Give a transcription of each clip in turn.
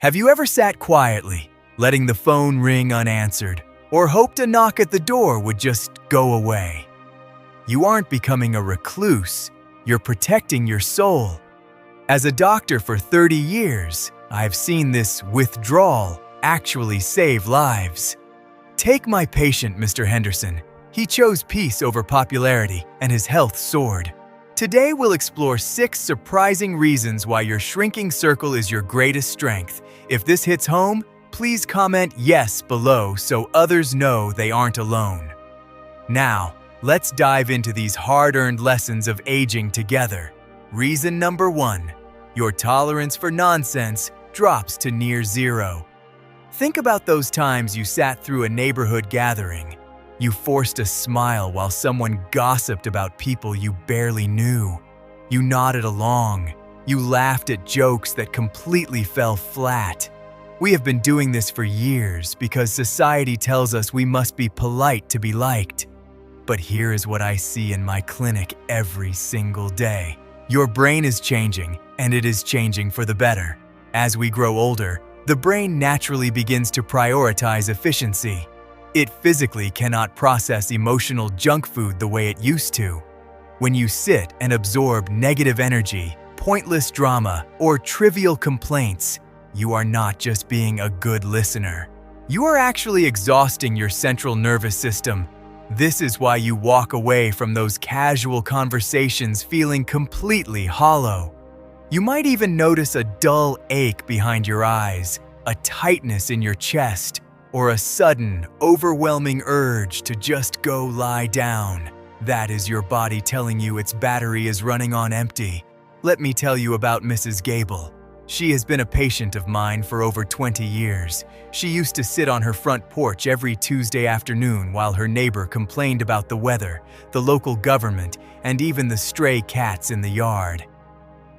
Have you ever sat quietly, letting the phone ring unanswered, or hoped a knock at the door would just go away? You aren't becoming a recluse, you're protecting your soul. As a doctor for 30 years, I've seen this withdrawal actually save lives. Take my patient, Mr. Henderson. He chose peace over popularity, and his health soared. Today we'll explore 6 surprising reasons why your shrinking circle is your greatest strength. If this hits home, please comment yes below so others know they aren't alone. Now, let's dive into these hard-earned lessons of aging together. Reason number 1. Your tolerance for nonsense drops to near zero. Think about those times you sat through a neighborhood gathering. You forced a smile while someone gossiped about people you barely knew. You nodded along. You laughed at jokes that completely fell flat. We have been doing this for years because society tells us we must be polite to be liked. But here is what I see in my clinic every single day. Your brain is changing, and it is changing for the better. As we grow older, the brain naturally begins to prioritize efficiency. It physically cannot process emotional junk food the way it used to. When you sit and absorb negative energy, pointless drama, or trivial complaints, you are not just being a good listener. You are actually exhausting your central nervous system. This is why you walk away from those casual conversations feeling completely hollow. You might even notice a dull ache behind your eyes, a tightness in your chest, or a sudden, overwhelming urge to just go lie down. That is your body telling you its battery is running on empty. Let me tell you about Mrs. Gable. She has been a patient of mine for over 20 years. She used to sit on her front porch every Tuesday afternoon while her neighbor complained about the weather, the local government, and even the stray cats in the yard.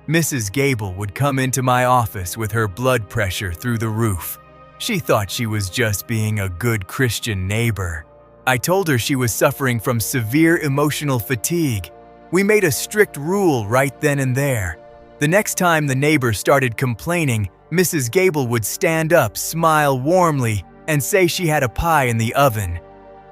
Mrs. Gable would come into my office with her blood pressure through the roof. She thought she was just being a good Christian neighbor. I told her she was suffering from severe emotional fatigue. We made a strict rule right then and there. The next time the neighbor started complaining, Mrs. Gable would stand up, smile warmly, and say she had a pie in the oven.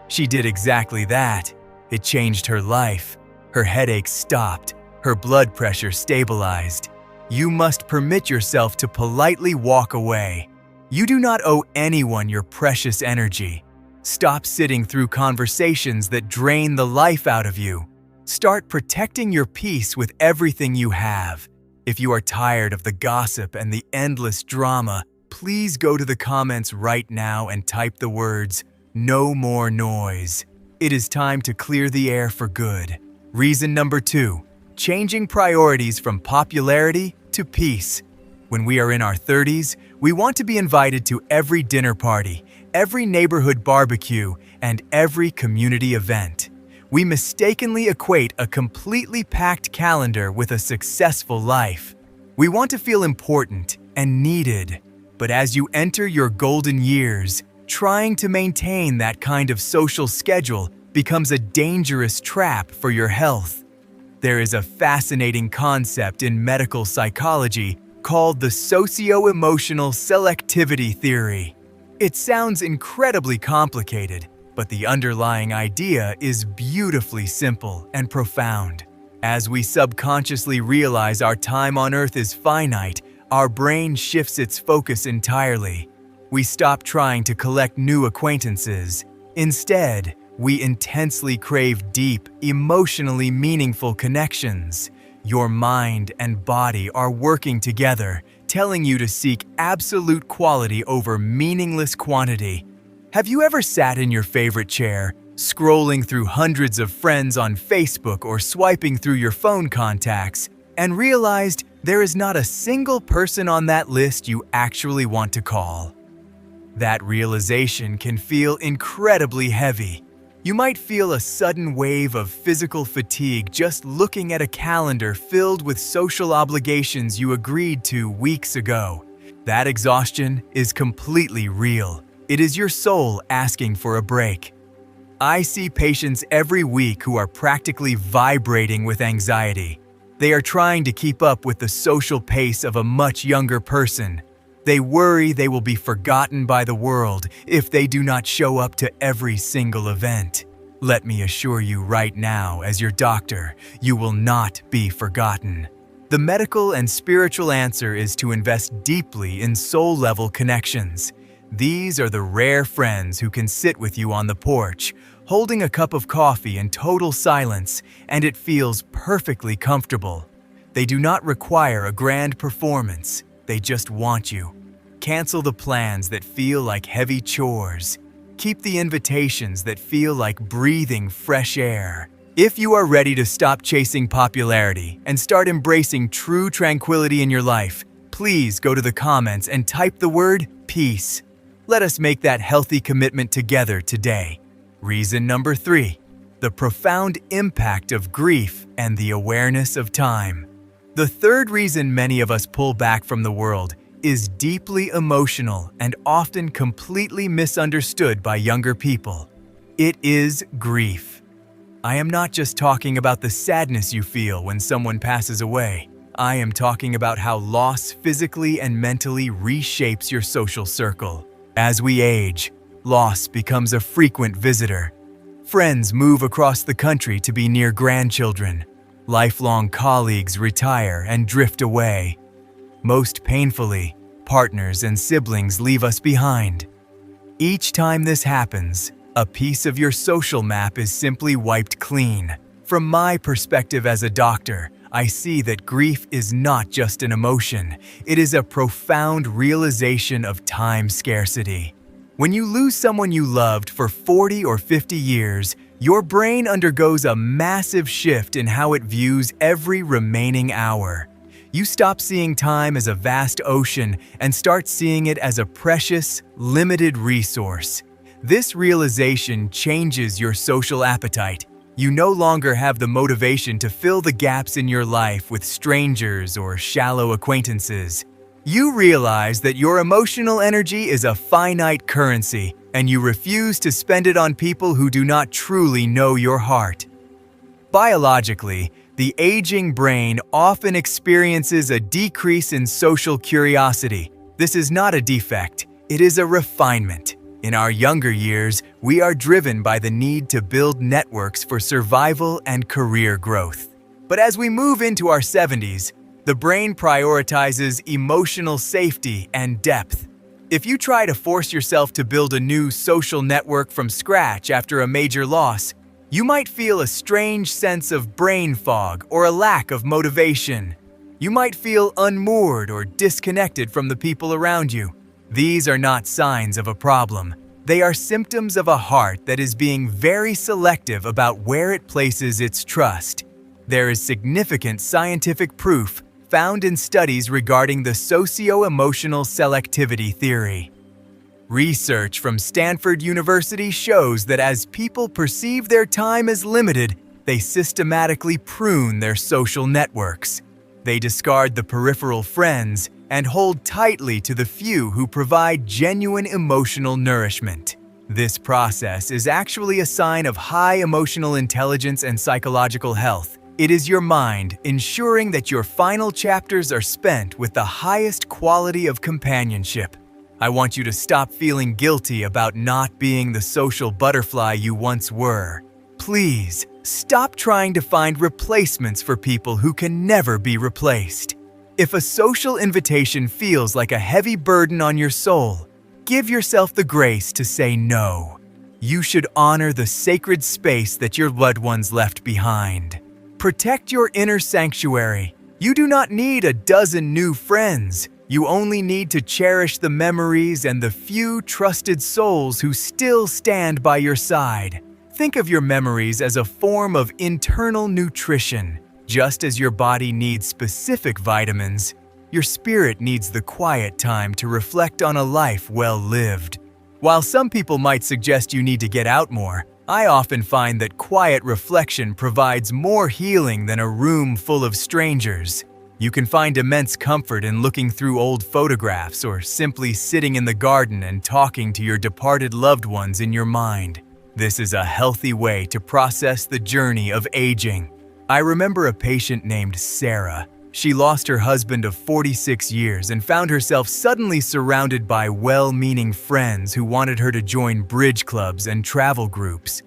She did exactly that. It changed her life. Her headaches stopped. Her blood pressure stabilized. You must permit yourself to politely walk away. You do not owe anyone your precious energy. Stop sitting through conversations that drain the life out of you. Start protecting your peace with everything you have. If you are tired of the gossip and the endless drama, please go to the comments right now and type the words, "No more noise." It is time to clear the air for good. Reason number 2, changing priorities from popularity to peace. When we are in our 30s, we want to be invited to every dinner party, every neighborhood barbecue, and every community event. We mistakenly equate a completely packed calendar with a successful life. We want to feel important and needed, but as you enter your golden years, trying to maintain that kind of social schedule becomes a dangerous trap for your health. There is a fascinating concept in medical psychology called the Socioemotional Selectivity Theory. It sounds incredibly complicated, but the underlying idea is beautifully simple and profound. As we subconsciously realize our time on Earth is finite, our brain shifts its focus entirely. We stop trying to collect new acquaintances. Instead, we intensely crave deep, emotionally meaningful connections. Your mind and body are working together, telling you to seek absolute quality over meaningless quantity. Have you ever sat in your favorite chair, scrolling through hundreds of friends on Facebook or swiping through your phone contacts, and realized there is not a single person on that list you actually want to call? That realization can feel incredibly heavy. You might feel a sudden wave of physical fatigue just looking at a calendar filled with social obligations you agreed to weeks ago. That exhaustion is completely real. It is your soul asking for a break. I see patients every week who are practically vibrating with anxiety. They are trying to keep up with the social pace of a much younger person. They worry they will be forgotten by the world if they do not show up to every single event. Let me assure you right now, as your doctor, you will not be forgotten. The medical and spiritual answer is to invest deeply in soul-level connections. These are the rare friends who can sit with you on the porch, holding a cup of coffee in total silence, and it feels perfectly comfortable. They do not require a grand performance, they just want you. Cancel the plans that feel like heavy chores. Keep the invitations that feel like breathing fresh air. If you are ready to stop chasing popularity and start embracing true tranquility in your life, please go to the comments and type the word peace. Let us make that healthy commitment together today. Reason number 3, the profound impact of grief and the awareness of time. The third reason many of us pull back from the world is deeply emotional and often completely misunderstood by younger people. It is grief. I am not just talking about the sadness you feel when someone passes away. I am talking about how loss physically and mentally reshapes your social circle. As we age, loss becomes a frequent visitor. Friends move across the country to be near grandchildren. Lifelong colleagues retire and drift away. Most painfully, partners and siblings leave us behind. Each time this happens, a piece of your social map is simply wiped clean. From my perspective as a doctor, I see that grief is not just an emotion, it is a profound realization of time scarcity. When you lose someone you loved for 40 or 50 years, your brain undergoes a massive shift in how it views every remaining hour. You stop seeing time as a vast ocean and start seeing it as a precious, limited resource. This realization changes your social appetite. You no longer have the motivation to fill the gaps in your life with strangers or shallow acquaintances. You realize that your emotional energy is a finite currency, and you refuse to spend it on people who do not truly know your heart. Biologically, the aging brain often experiences a decrease in social curiosity. This is not a defect, it is a refinement. In our younger years, we are driven by the need to build networks for survival and career growth. But as we move into our 70s, the brain prioritizes emotional safety and depth. If you try to force yourself to build a new social network from scratch after a major loss, you might feel a strange sense of brain fog or a lack of motivation. You might feel unmoored or disconnected from the people around you. These are not signs of a problem. They are symptoms of a heart that is being very selective about where it places its trust. There is significant scientific proof found in studies regarding the Socioemotional Selectivity Theory. Research from Stanford University shows that as people perceive their time as limited, they systematically prune their social networks. They discard the peripheral friends and hold tightly to the few who provide genuine emotional nourishment. This process is actually a sign of high emotional intelligence and psychological health. It is your mind ensuring that your final chapters are spent with the highest quality of companionship. I want you to stop feeling guilty about not being the social butterfly you once were. Please, stop trying to find replacements for people who can never be replaced. If a social invitation feels like a heavy burden on your soul, give yourself the grace to say no. You should honor the sacred space that your loved ones left behind. Protect your inner sanctuary. You do not need a dozen new friends. You only need to cherish the memories and the few trusted souls who still stand by your side. Think of your memories as a form of internal nutrition. Just as your body needs specific vitamins, your spirit needs the quiet time to reflect on a life well lived. While some people might suggest you need to get out more, I often find that quiet reflection provides more healing than a room full of strangers. You can find immense comfort in looking through old photographs or simply sitting in the garden and talking to your departed loved ones in your mind. This is a healthy way to process the journey of aging. I remember a patient named Sarah. She lost her husband of 46 years and found herself suddenly surrounded by well-meaning friends who wanted her to join bridge clubs and travel groups.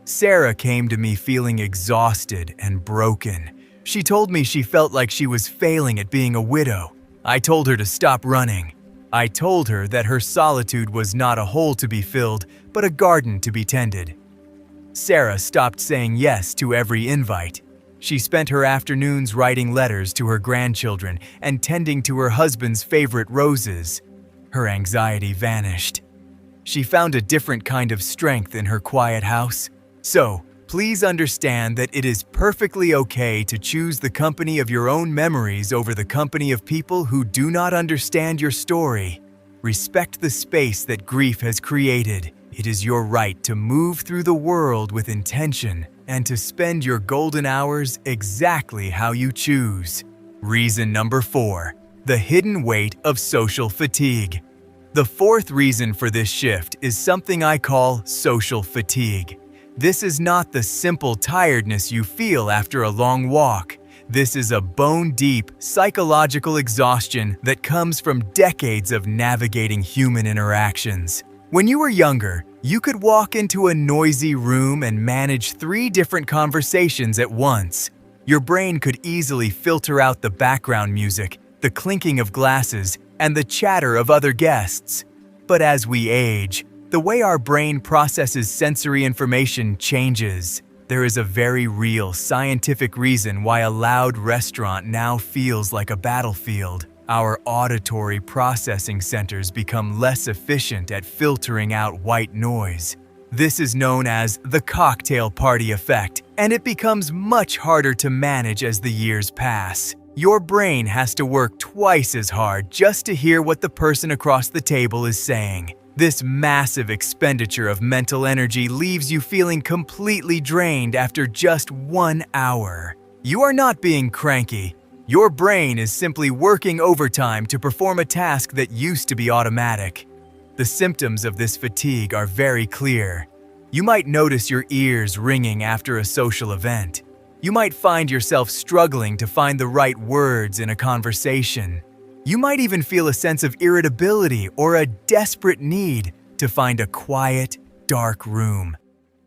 Sarah came to me feeling exhausted and broken. She told me she felt like she was failing at being a widow. I told her to stop running. I told her that her solitude was not a hole to be filled, but a garden to be tended. Sarah stopped saying yes to every invite. She spent her afternoons writing letters to her grandchildren and tending to her husband's favorite roses. Her anxiety vanished. She found a different kind of strength in her quiet house. So, please understand that it is perfectly okay to choose the company of your own memories over the company of people who do not understand your story. Respect the space that grief has created. It is your right to move through the world with intention and to spend your golden hours exactly how you choose. Reason number 4, the hidden weight of social fatigue. The fourth reason for this shift is something I call social fatigue. This is not the simple tiredness you feel after a long walk. This is a bone-deep psychological exhaustion that comes from decades of navigating human interactions. When you were younger, you could walk into a noisy room and manage 3 different conversations at once. Your brain could easily filter out the background music, the clinking of glasses, and the chatter of other guests. But as we age, the way our brain processes sensory information changes. There is a very real scientific reason why a loud restaurant now feels like a battlefield. Our auditory processing centers become less efficient at filtering out white noise. This is known as the cocktail party effect, and it becomes much harder to manage as the years pass. Your brain has to work twice as hard just to hear what the person across the table is saying. This massive expenditure of mental energy leaves you feeling completely drained after just 1 hour. You are not being cranky. Your brain is simply working overtime to perform a task that used to be automatic. The symptoms of this fatigue are very clear. You might notice your ears ringing after a social event. You might find yourself struggling to find the right words in a conversation. You might even feel a sense of irritability or a desperate need to find a quiet, dark room.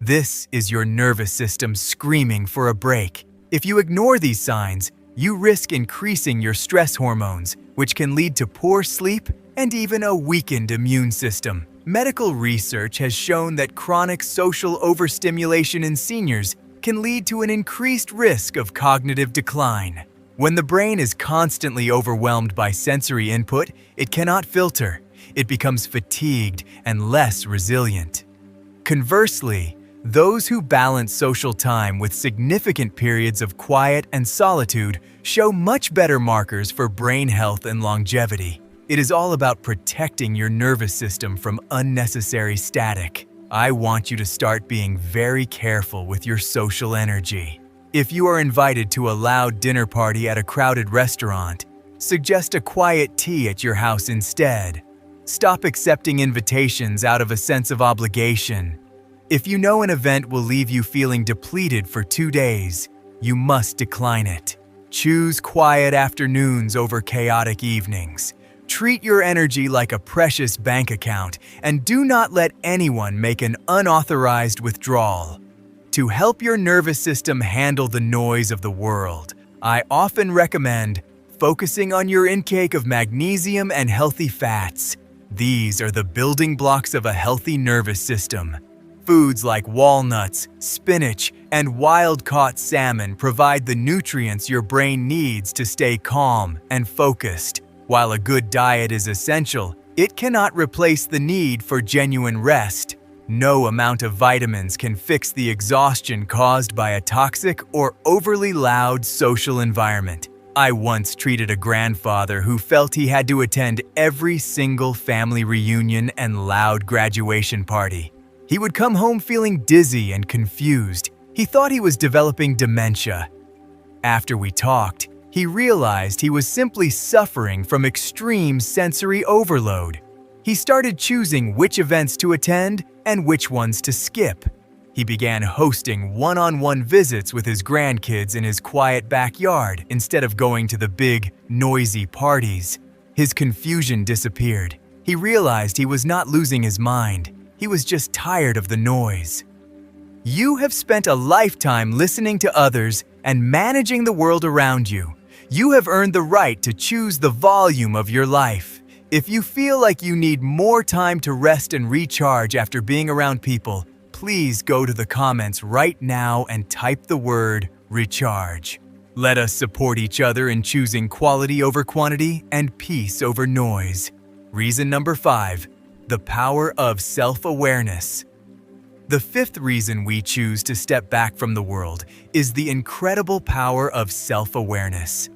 This is your nervous system screaming for a break. If you ignore these signs, you risk increasing your stress hormones, which can lead to poor sleep and even a weakened immune system. Medical research has shown that chronic social overstimulation in seniors can lead to an increased risk of cognitive decline. When the brain is constantly overwhelmed by sensory input, it cannot filter. It becomes fatigued and less resilient. Conversely, those who balance social time with significant periods of quiet and solitude show much better markers for brain health and longevity. It is all about protecting your nervous system from unnecessary static. I want you to start being very careful with your social energy. If you are invited to a loud dinner party at a crowded restaurant, suggest a quiet tea at your house instead. Stop accepting invitations out of a sense of obligation. If you know an event will leave you feeling depleted for 2 days, you must decline it. Choose quiet afternoons over chaotic evenings. Treat your energy like a precious bank account and do not let anyone make an unauthorized withdrawal. To help your nervous system handle the noise of the world, I often recommend focusing on your intake of magnesium and healthy fats. These are the building blocks of a healthy nervous system. Foods like walnuts, spinach, and wild-caught salmon provide the nutrients your brain needs to stay calm and focused. While a good diet is essential, it cannot replace the need for genuine rest. No amount of vitamins can fix the exhaustion caused by a toxic or overly loud social environment. I once treated a grandfather who felt he had to attend every single family reunion and loud graduation party. He would come home feeling dizzy and confused. He thought he was developing dementia. After we talked, he realized he was simply suffering from extreme sensory overload. He started choosing which events to attend and which ones to skip. He began hosting one-on-one visits with his grandkids in his quiet backyard instead of going to the big, noisy parties. His confusion disappeared. He realized he was not losing his mind. He was just tired of the noise. You have spent a lifetime listening to others and managing the world around you. You have earned the right to choose the volume of your life. If you feel like you need more time to rest and recharge after being around people, please go to the comments right now and type the word recharge. Let us support each other in choosing quality over quantity and peace over noise. Reason number 5, the power of self-awareness. The 5th reason we choose to step back from the world is the incredible power of self-awareness.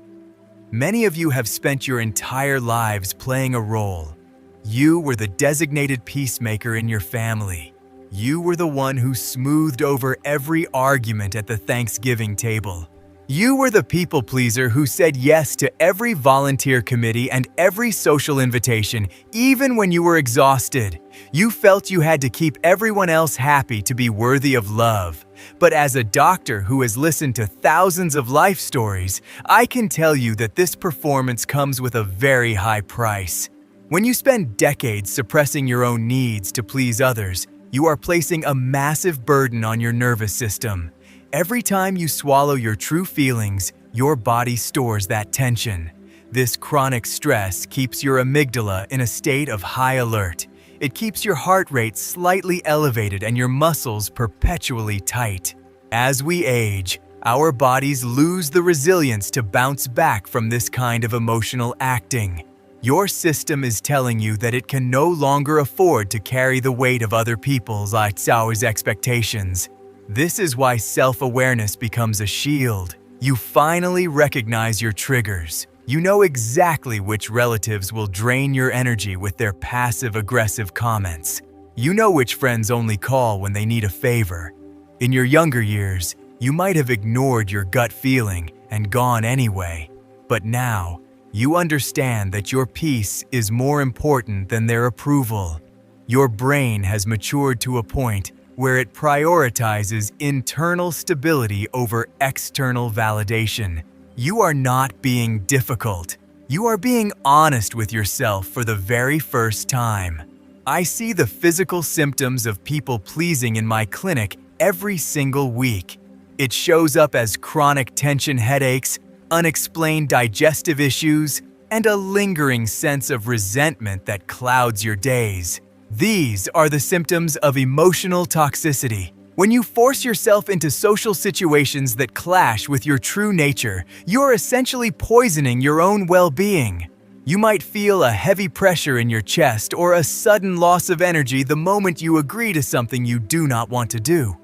Many of you have spent your entire lives playing a role. You were the designated peacemaker in your family. You were the one who smoothed over every argument at the Thanksgiving table. You were the people pleaser who said yes to every volunteer committee and every social invitation, even when you were exhausted. You felt you had to keep everyone else happy to be worthy of love. But as a doctor who has listened to thousands of life stories, I can tell you that this performance comes with a very high price. When you spend decades suppressing your own needs to please others, you are placing a massive burden on your nervous system. Every time you swallow your true feelings, your body stores that tension. This chronic stress keeps your amygdala in a state of high alert. It keeps your heart rate slightly elevated and your muscles perpetually tight. As we age, our bodies lose the resilience to bounce back from this kind of emotional acting. Your system is telling you that it can no longer afford to carry the weight of other people's expectations. This is why self-awareness becomes a shield. You finally recognize your triggers. You know exactly which relatives will drain your energy with their passive-aggressive comments. You know which friends only call when they need a favor. In your younger years, you might have ignored your gut feeling and gone anyway. But now, you understand that your peace is more important than their approval. Your brain has matured to a point where it prioritizes internal stability over external validation. You are not being difficult. You are being honest with yourself for the very first time. I see the physical symptoms of people pleasing in my clinic every single week. It shows up as chronic tension headaches, unexplained digestive issues, and a lingering sense of resentment that clouds your days. These are the symptoms of emotional toxicity. When you force yourself into social situations that clash with your true nature, you're essentially poisoning your own well-being. You might feel a heavy pressure in your chest or a sudden loss of energy the moment you agree to something you do not want to do.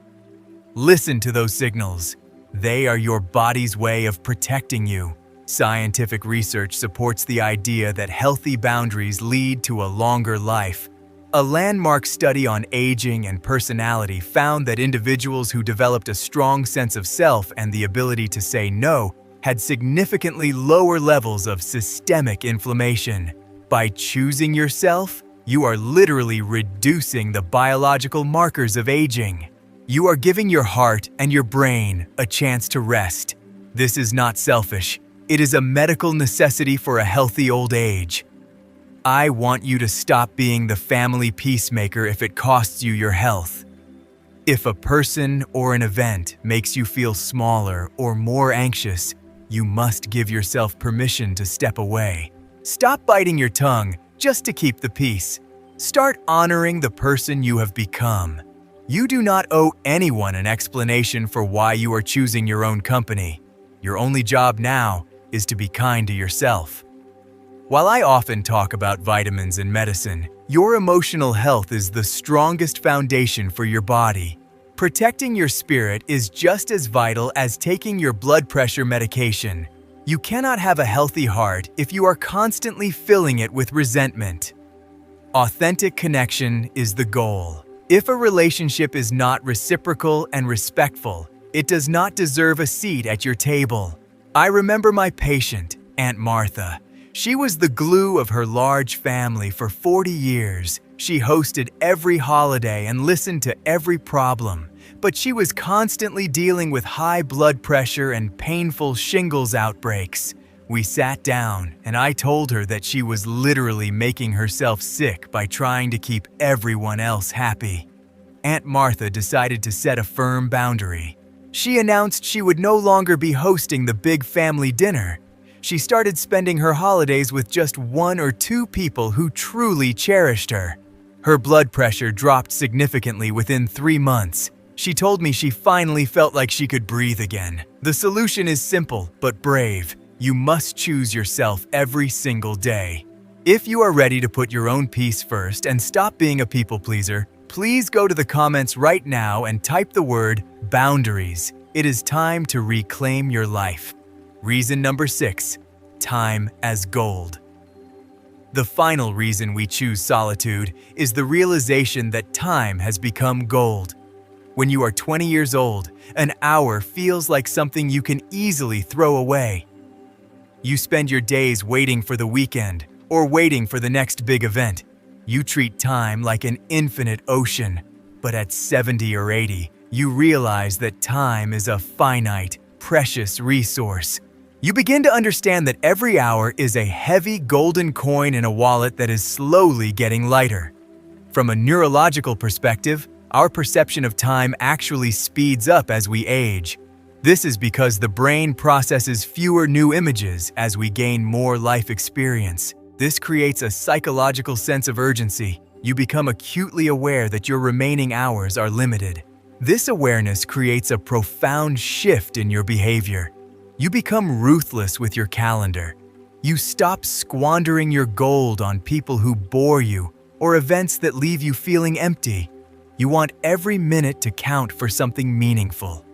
Listen to those signals. They are your body's way of protecting you. Scientific research supports the idea that healthy boundaries lead to a longer life. A landmark study on aging and personality found that individuals who developed a strong sense of self and the ability to say no had significantly lower levels of systemic inflammation. By choosing yourself, you are literally reducing the biological markers of aging. You are giving your heart and your brain a chance to rest. This is not selfish. It is a medical necessity for a healthy old age. I want you to stop being the family peacemaker if it costs you your health. If a person or an event makes you feel smaller or more anxious, you must give yourself permission to step away. Stop biting your tongue just to keep the peace. Start honoring the person you have become. You do not owe anyone an explanation for why you are choosing your own company. Your only job now is to be kind to yourself. While I often talk about vitamins and medicine, your emotional health is the strongest foundation for your body. Protecting your spirit is just as vital as taking your blood pressure medication. You cannot have a healthy heart if you are constantly filling it with resentment. Authentic connection is the goal. If a relationship is not reciprocal and respectful, it does not deserve a seat at your table. I remember my patient, Aunt Martha. She was the glue of her large family for 40 years. She hosted every holiday and listened to every problem. but she was constantly dealing with high blood pressure and painful shingles outbreaks. We sat down, and I told her that she was literally making herself sick by trying to keep everyone else happy. Aunt Martha decided to set a firm boundary. She announced she would no longer be hosting the big family dinner. She started spending her holidays with just 1 or 2 people who truly cherished her. Her blood pressure dropped significantly within 3 months. She told me she finally felt like she could breathe again. The solution is simple but brave. You must choose yourself every single day. If you are ready to put your own peace first and stop being a people pleaser, please go to the comments right now and type the word boundaries. It is time to reclaim your life. Reason number 6, time as gold. The final reason we choose solitude is the realization that time has become gold. When you are 20 years old, an hour feels like something you can easily throw away. You spend your days waiting for the weekend or waiting for the next big event. You treat time like an infinite ocean, but at 70 or 80, you realize that time is a finite, precious resource. You begin to understand that every hour is a heavy golden coin in a wallet that is slowly getting lighter. From a neurological perspective, our perception of time actually speeds up as we age. This is because the brain processes fewer new images as we gain more life experience. This creates a psychological sense of urgency. You become acutely aware that your remaining hours are limited. This awareness creates a profound shift in your behavior. You become ruthless with your calendar. You stop squandering your gold on people who bore you or events that leave you feeling empty. You want every minute to count for something meaningful.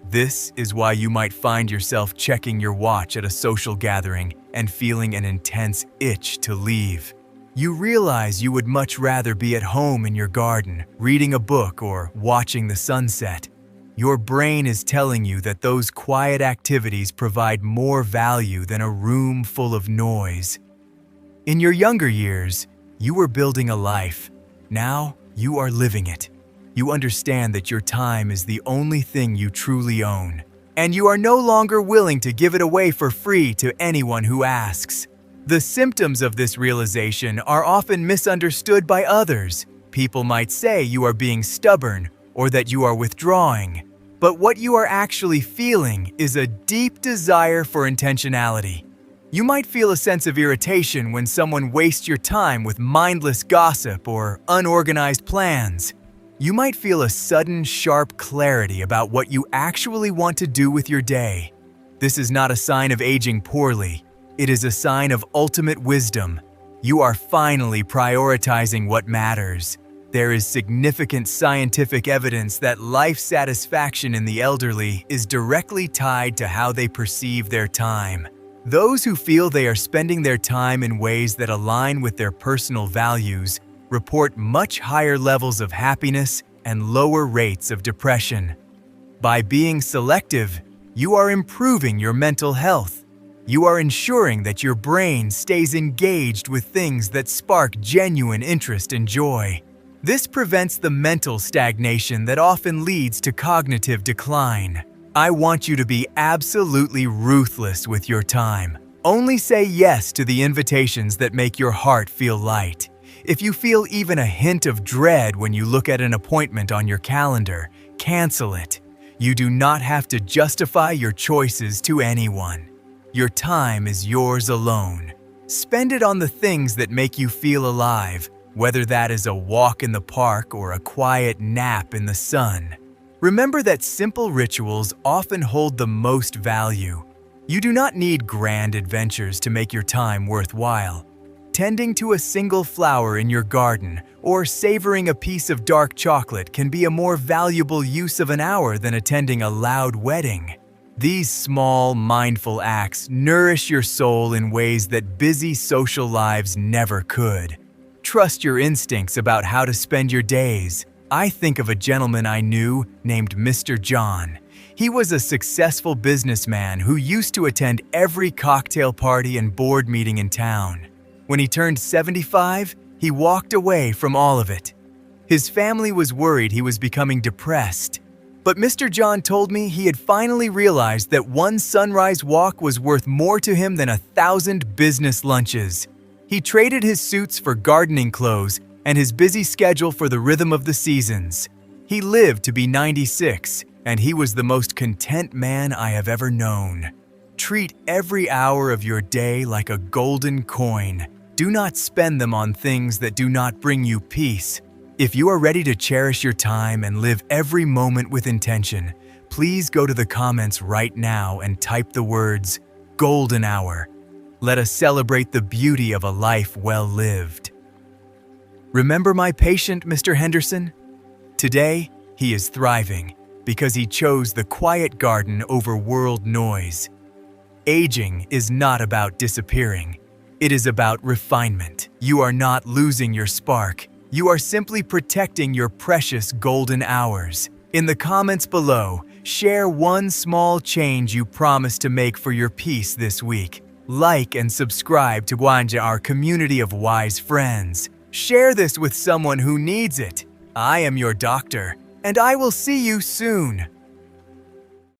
This is why you might find yourself checking your watch at a social gathering and feeling an intense itch to leave. You realize you would much rather be at home in your garden, reading a book or watching the sunset. Your brain is telling you that those quiet activities provide more value than a room full of noise. In your younger years, you were building a life. Now, you are living it. You understand that your time is the only thing you truly own, and you are no longer willing to give it away for free to anyone who asks. The symptoms of this realization are often misunderstood by others. People might say you are being stubborn or that you are withdrawing, but what you are actually feeling is a deep desire for intentionality. You might feel a sense of irritation when someone wastes your time with mindless gossip or unorganized plans. You might feel a sudden, sharp clarity about what you actually want to do with your day. This is not a sign of aging poorly. It is a sign of ultimate wisdom. You are finally prioritizing what matters. There is significant scientific evidence that life satisfaction in the elderly is directly tied to how they perceive their time. Those who feel they are spending their time in ways that align with their personal values report much higher levels of happiness and lower rates of depression. By being selective, you are improving your mental health. You are ensuring that your brain stays engaged with things that spark genuine interest and joy. This prevents the mental stagnation that often leads to cognitive decline. I want you to be absolutely ruthless with your time. Only say yes to the invitations that make your heart feel light. If you feel even a hint of dread when you look at an appointment on your calendar, cancel it. You do not have to justify your choices to anyone. Your time is yours alone. Spend it on the things that make you feel alive, whether that is a walk in the park or a quiet nap in the sun. Remember that simple rituals often hold the most value. You do not need grand adventures to make your time worthwhile. Tending to a single flower in your garden or savoring a piece of dark chocolate can be a more valuable use of an hour than attending a loud wedding. These small, mindful acts nourish your soul in ways that busy social lives never could. Trust your instincts about how to spend your days. I think of a gentleman I knew named Mr. John. He was a successful businessman who used to attend every cocktail party and board meeting in town. When he turned 75, he walked away from all of it. His family was worried he was becoming depressed. But Mr. John told me he had finally realized that one sunrise walk was worth more to him than 1,000 business lunches. He traded his suits for gardening clothes and his busy schedule for the rhythm of the seasons. He lived to be 96, and he was the most content man I have ever known. Treat every hour of your day like a golden coin. Do not spend them on things that do not bring you peace. If you are ready to cherish your time and live every moment with intention, please go to the comments right now and type the words, "Golden Hour." Let us celebrate the beauty of a life well lived. Remember my patient, Mr. Henderson? Today, he is thriving because he chose the quiet garden over world noise. Aging is not about disappearing. It is about refinement. You are not losing your spark. You are simply protecting your precious golden hours. In the comments below, share one small change you promise to make for your peace this week. Like and subscribe to Gwanja, our community of wise friends. Share this with someone who needs it. I am your doctor, and I will see you soon.